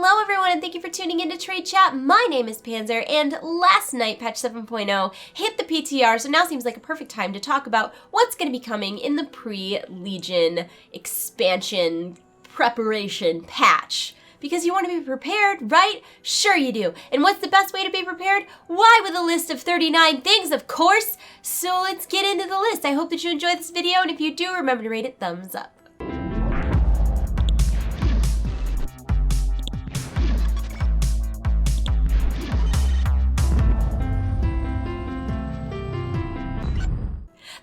Hello everyone, and thank you for tuning into TradeChat. My name is Panzer, and last night patch 7.0 hit the PTR, so now seems like a perfect time to talk about what's going to be coming in the pre-Legion expansion preparation patch. Because you want to be prepared, right? Sure you do. And what's the best way to be prepared? Why, with a list of 39 things, of course. So let's get into the list. I hope that you enjoyed this video, and if you do, remember to rate it thumbs up.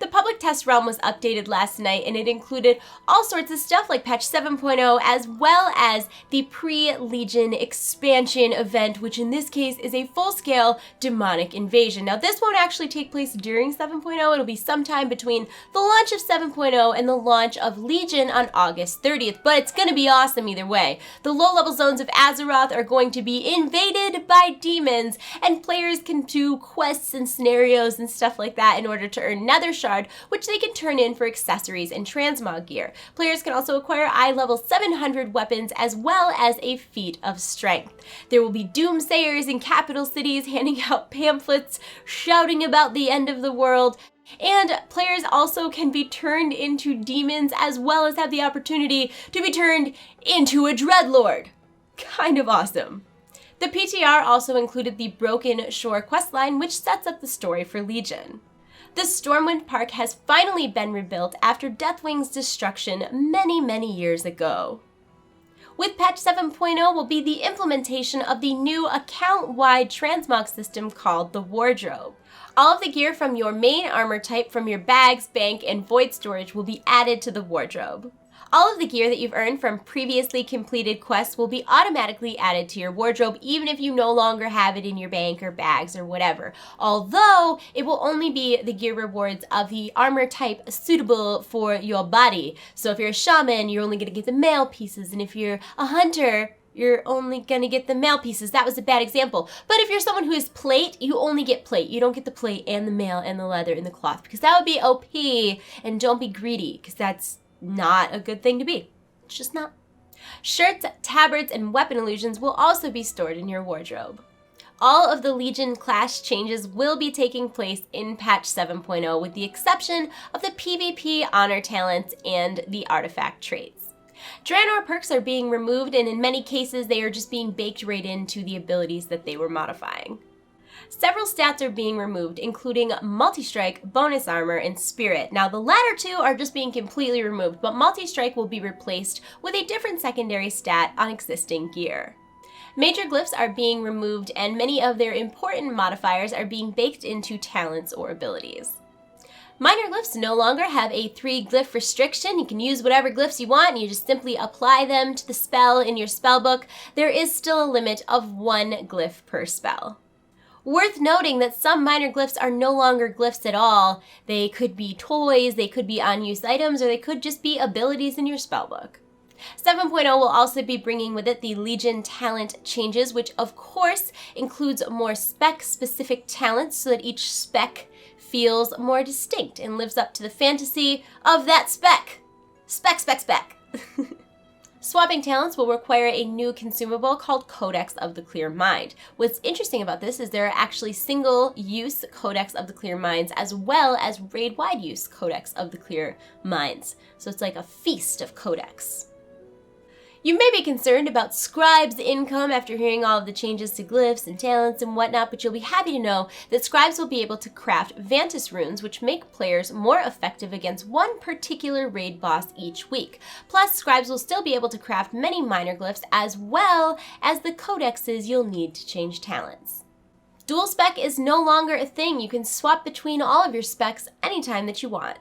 The public test realm was updated last night, and it included all sorts of stuff like patch 7.0 as well as the pre-Legion expansion event, which in this case is a full-scale demonic invasion. Now this won't actually take place during 7.0, it'll be sometime between the launch of 7.0 and the launch of Legion on August 30th, but it's gonna be awesome either way. The low-level zones of Azeroth are going to be invaded by demons, and players can do quests and scenarios and stuff like that in order to earn Nether Shard, which they can turn in for accessories and transmog gear. Players can also acquire eye level 700 weapons as well as a feat of strength. There will be doomsayers in capital cities handing out pamphlets, shouting about the end of the world, and players also can be turned into demons as well as have the opportunity to be turned into a dreadlord. Kind of awesome. The PTR also included the Broken Shore questline, which sets up the story for Legion. The Stormwind Park has finally been rebuilt after Deathwing's destruction many years ago. With patch 7.0 will be the implementation of the new account-wide transmog system called the Wardrobe. All of the gear from your main armor type from your bags, bank, and void storage will be added to the Wardrobe. All of the gear that you've earned from previously completed quests will be automatically added to your wardrobe, even if you no longer have it in your bank or bags or whatever. Although, it will only be the gear rewards of the armor type suitable for your body. So if you're a shaman, you're only going to get the male pieces, and if you're a hunter, you're only gonna get the mail pieces. That was a bad example. But if you're someone who is plate, you only get plate. You don't get the plate and the mail and the leather and the cloth, because that would be OP, and don't be greedy, because that's not a good thing to be. It's just not. Shirts, tabards, and weapon illusions will also be stored in your wardrobe. All of the Legion class changes will be taking place in patch 7.0 with the exception of the PvP honor talents and the artifact traits. Draenor perks are being removed, and in many cases they are just being baked right into the abilities that they were modifying. Several stats are being removed, including multi-strike, bonus armor, and spirit. Now the latter two are just being completely removed, but multi-strike will be replaced with a different secondary stat on existing gear. Major glyphs are being removed, and many of their important modifiers are being baked into talents or abilities. Minor glyphs no longer have a 3 glyph restriction. You can use whatever glyphs you want, and you just simply apply them to the spell in your spellbook. There is still a limit of 1 glyph per spell. Worth noting that some minor glyphs are no longer glyphs at all. They could be toys, they could be unused items, or they could just be abilities in your spellbook. 7.0 will also be bringing with it the Legion talent changes, which of course includes more spec-specific talents so that each spec feels more distinct and lives up to the fantasy of that spec. Spec. Swapping talents will require a new consumable called Codex of the Clear Mind. What's interesting about this is there are actually single-use Codex of the Clear Minds as well as raid-wide use Codex of the Clear Minds. So it's like a feast of Codex. You may be concerned about scribes' income after hearing all of the changes to glyphs and talents and whatnot, but you'll be happy to know that scribes will be able to craft Vantis runes, which make players more effective against one particular raid boss each week. Plus, scribes will still be able to craft many minor glyphs as well as the codexes you'll need to change talents. Dual spec is no longer a thing. You can swap between all of your specs anytime that you want.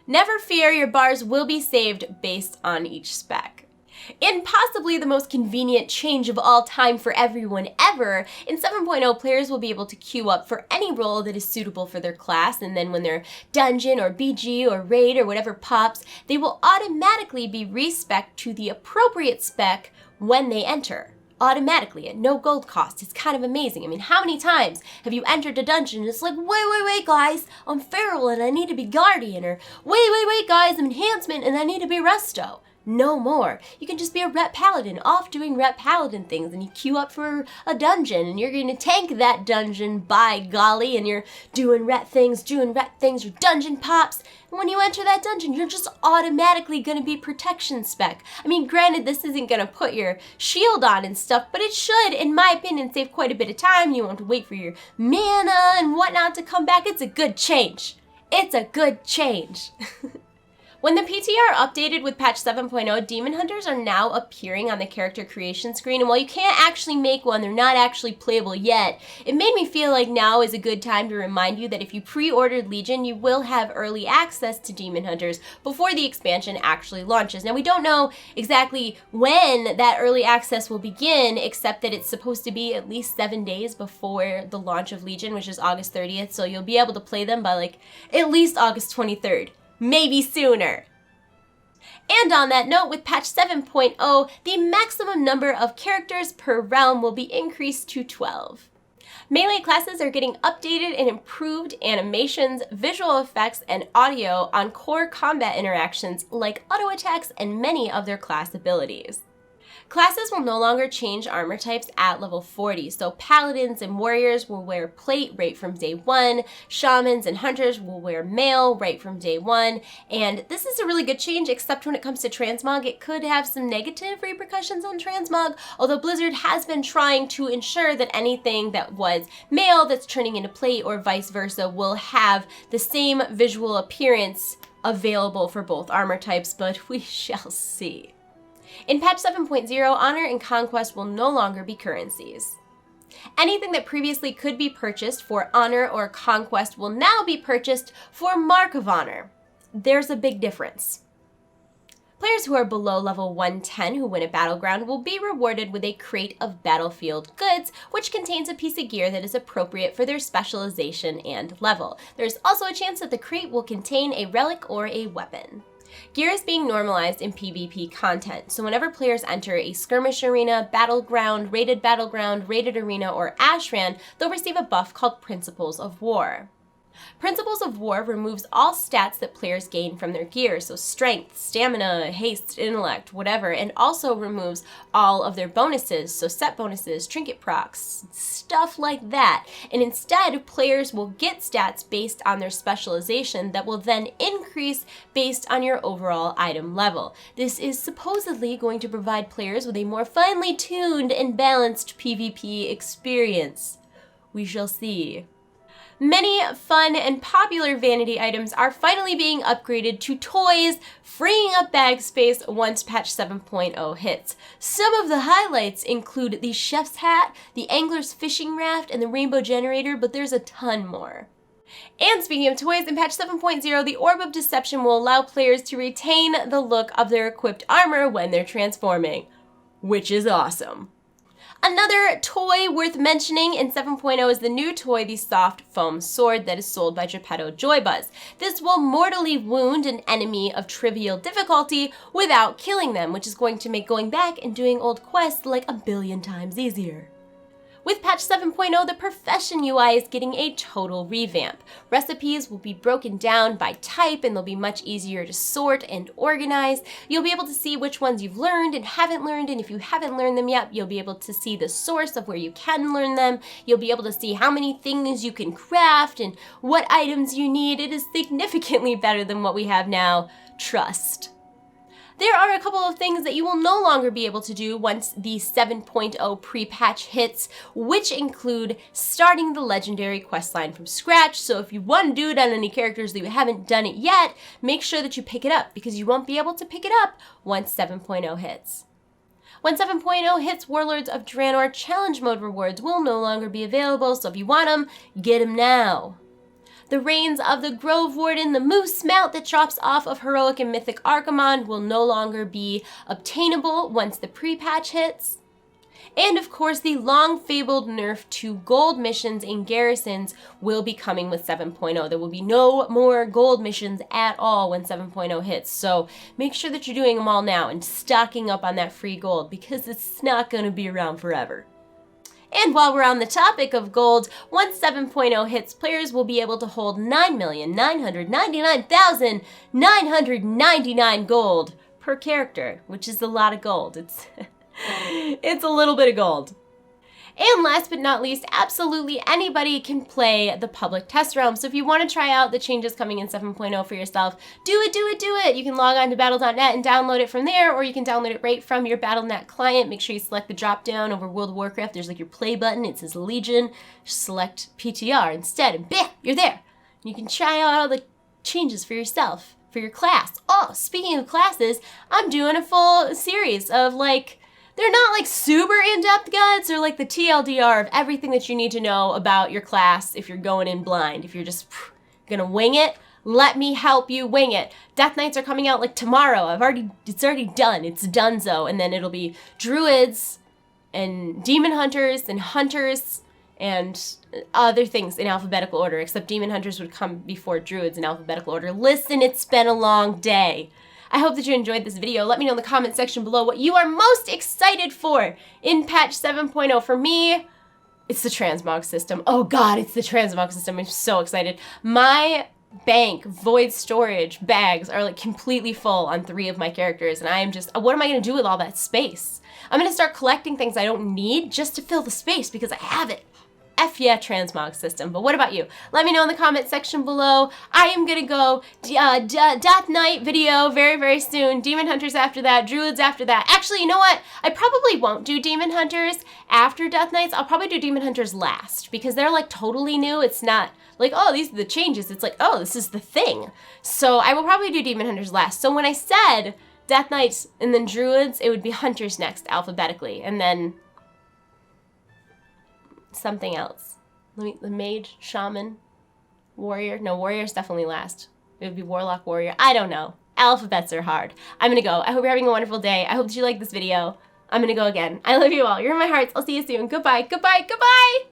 Never fear, your bars will be saved based on each spec. In possibly the most convenient change of all time for everyone ever, in 7.0 players will be able to queue up for any role that is suitable for their class, and then when their dungeon or BG or raid or whatever pops, they will automatically be respec'd to the appropriate spec when they enter. Automatically at no gold cost. It's kind of amazing. I mean, how many times have you entered a dungeon and it's like, wait guys, I'm feral and I need to be guardian, or wait guys, I'm enhancement and I need to be resto. No more. You can just be a rep paladin, off doing rep paladin things, and you queue up for a dungeon, and you're going to tank that dungeon, by golly, and you're doing rep things, your dungeon pops, and when you enter that dungeon, you're just automatically going to be protection spec. I mean, granted, this isn't going to put your shield on and stuff, but it should, in my opinion, save quite a bit of time. You won't have to wait for your mana and whatnot to come back. It's a good change. It's a good change. When the PTR updated with patch 7.0, demon hunters are now appearing on the character creation screen, and while you can't actually make one, they're not actually playable yet. It made me feel like now is a good time to remind you that if you pre-ordered Legion, you will have early access to demon hunters before the expansion actually launches. Now, we don't know exactly when that early access will begin, except that it's supposed to be at least 7 days before the launch of Legion, which is August 30th, so you'll be able to play them by at least August 23rd. Maybe sooner. And on that note, with patch 7.0, the maximum number of characters per realm will be increased to 12. Melee classes are getting updated and improved animations, visual effects, and audio on core combat interactions like auto attacks and many of their class abilities. Classes will no longer change armor types at level 40, so paladins and warriors will wear plate right from day 1, shamans and hunters will wear mail right from day 1, and this is a really good change, except when it comes to transmog, it could have some negative repercussions on transmog, although Blizzard has been trying to ensure that anything that was mail that's turning into plate or vice versa will have the same visual appearance available for both armor types, but we shall see. In patch 7.0, honor and conquest will no longer be currencies. Anything that previously could be purchased for honor or conquest will now be purchased for mark of honor. There's a big difference. Players who are below level 110 who win a battleground will be rewarded with a crate of battlefield goods, which contains a piece of gear that is appropriate for their specialization and level. There's also a chance that the crate will contain a relic or a weapon. Gear is being normalized in PvP content, so whenever players enter a skirmish arena, battleground, rated arena, or ashran, they'll receive a buff called Principles of War. Principles of War removes all stats that players gain from their gear, so strength, stamina, haste, intellect, whatever, and also removes all of their bonuses, so set bonuses, trinket procs, stuff like that. And instead, players will get stats based on their specialization that will then increase based on your overall item level. This is supposedly going to provide players with a more finely tuned and balanced PvP experience. We shall see. Many fun and popular vanity items are finally being upgraded to toys, freeing up bag space once patch 7.0 hits. Some of the highlights include the chef's hat, the angler's fishing raft, and the rainbow generator, but there's a ton more. And speaking of toys, in patch 7.0, the Orb of Deception will allow players to retain the look of their equipped armor when they're transforming, which is awesome. Another toy worth mentioning in 7.0 is the new toy, the Soft Foam Sword that is sold by Geppetto Joybuzz. This will mortally wound an enemy of trivial difficulty without killing them, which is going to make going back and doing old quests like 1,000,000,000 times easier. With patch 7.0, the profession UI is getting a total revamp. Recipes will be broken down by type and they'll be much easier to sort and organize. You'll be able to see which ones you've learned and haven't learned, and if you haven't learned them yet, you'll be able to see the source of where you can learn them. You'll be able to see how many things you can craft and what items you need. It is significantly better than what we have now. Trust. There are a couple of things that you will no longer be able to do once the 7.0 pre-patch hits, which include starting the legendary questline from scratch. So if you want to do it on any characters that you haven't done it yet, make sure that you pick it up, because you won't be able to pick it up once 7.0 hits. When 7.0 hits, Warlords of Draenor challenge mode rewards will no longer be available, so if you want them, get them now. The reins of the Grove Warden, the moose mount that drops off of Heroic and Mythic Archimonde, will no longer be obtainable once the pre-patch hits. And of course, the long-fabled nerf to gold missions in garrisons will be coming with 7.0. There will be no more gold missions at all when 7.0 hits, so make sure that you're doing them all now and stocking up on that free gold, because it's not going to be around forever. And while we're on the topic of gold, once 7.0 hits, players will be able to hold 9,999,999 gold per character, which is a lot of gold. It's it's a little bit of gold. And last but not least, absolutely anybody can play the public test realm. So if you want to try out the changes coming in 7.0 for yourself, do it, do it, do it. You can log on to battle.net and download it from there, or you can download it right from your Battle.net client. Make sure you select the drop down over World of Warcraft. There's like your play button. It says Legion. Just select PTR instead, and bam, you're there. You can try out all the changes for yourself, for your class. Oh, speaking of classes, I'm doing a full series of like, they're not like super in-depth guides, they're like the TLDR of everything that you need to know about your class if you're going in blind. If you're just gonna wing it, let me help you wing it. Death Knights are coming out like tomorrow. It's already done. It's donezo. And then it'll be druids and demon hunters and other things in alphabetical order, except demon hunters would come before druids in alphabetical order. Listen, it's been a long day. I hope that you enjoyed this video. Let me know in the comment section below what you are most excited for in patch 7.0. For me, it's the transmog system. Oh God, it's the transmog system. I'm so excited. My bank void storage bags are like completely full on 3 of my characters, and I am just, what am I gonna do with all that space? I'm gonna start collecting things I don't need just to fill the space because I have it. F yeah, transmog system. But what about you? Let me know in the comment section below. I am gonna go Death Knight video very, very soon. Demon Hunters after that. Druids after that. Actually, you know what? I probably won't do Demon Hunters after Death Knights. I'll probably do Demon Hunters last because they're like totally new. It's not like, oh, these are the changes. It's like, oh, this is the thing. So I will probably do Demon Hunters last. So when I said Death Knights and then Druids, it would be Hunters next alphabetically. And then something else. The mage, shaman, warrior. No, warrior's definitely last. It would be warlock, warrior. I don't know. Alphabets are hard. I'm gonna go. I hope you're having a wonderful day. I hope that you like this video. I'm gonna go again. I love you all. You're in my hearts. I'll see you soon. Goodbye. Goodbye. Goodbye.